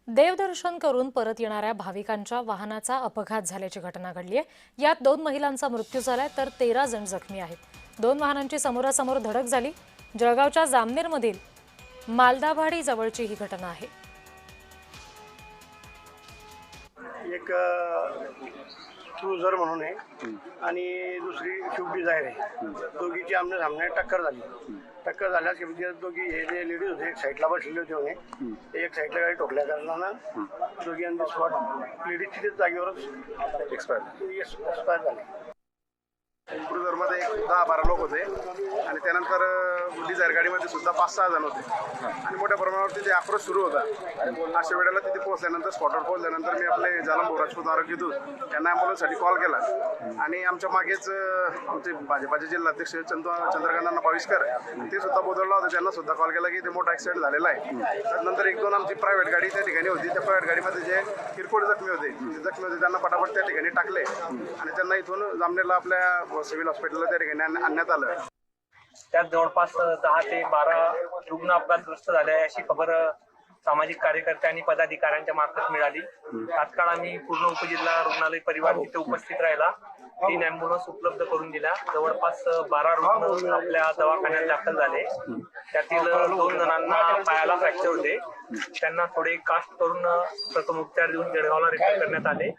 देवदर्शन करून परत येणाऱ्या भाविकांच्या वाहनाचा अपघात झाल्याची घटना घडली आहे। यात 2 महिलांचा मृत्यू झालाय तर 13 जण जखमी आहेत। 2 वाहनांची समोरासमोर धडक झाली। जळगावच्या जामनेरमधील मालदावाडी जवळची ही घटना आहे। एक क्रुझर म्हणून आहे आणि दुसरी स्विफ्ट डिझायर आहे। दोघीची आमने सामने टक्कर झाली। टक्कर झाल्यास दोघी हे जे लेडीज होते एक साईडला बसलेले होते म्हणे, एक साईडला गाडी ठोकल्या कारणानं दोघी ऑन द स्पॉट लेडीज तिथेच जागेवरच एक्सपायर झाले। क्रुझरमध्ये 10-12 लोक होते आणि त्यानंतर डिझायर गाडीमध्ये सुद्धा 5-6 जण होते आणि मोठ्या प्रमाणावर तिथे आक्रोश सुरू होता। अशा वेळेला तिथे पोहोचल्यानंतर स्पॉटवर पोहोचल्यानंतर मी आपले जालंधर राजपूत आरोग्य दूत यांना ॲम्ब्युलन्ससाठी कॉल केला आणि आमच्या मागेच आमचे भाजपाचे जिल्हाध्यक्ष चंद्रकांत पाविस्कर ते सुद्धा बोदळला होते, त्यांना सुद्धा कॉल केला की ते मोठा ॲक्सिडेंट झालेला आहे। त्यानंतर 1-2 आमची प्रायव्हेट गाडी त्या ठिकाणी होती, त्या प्रायव्हेट गाडीमध्ये जे किरकोळ जखमी होते त्यांना पटापट त्या ठिकाणी टाकले आणि त्यांना इथून जामनेरला आपल्या सिव्हिल हॉस्पिटलला त्या ठिकाणी आणण्यात आलं। त्यात जवळपास 10 ते 12 रुग्ण अपघातग्रस्त झाले अशी खबर सामाजिक कार्यकर्ते आणि पदाधिकाऱ्यांच्या मार्फत मिळाली। तात्काळ आम्ही पूर्ण उपजिल्हा रुग्णालय परिवार तिथे उपस्थित राहिला, 3 ॲम्ब्युलन्स उपलब्ध करून दिल्या। जवळपास 12 रुग्ण आपल्या दवाखान्यात दाखल झाले। त्यातील 2 जणांना पायाला फ्रॅक्चर होते, त्यांना थोडे कास्ट करून प्रथम उपचार देऊन जळगावला रेफर करण्यात आले।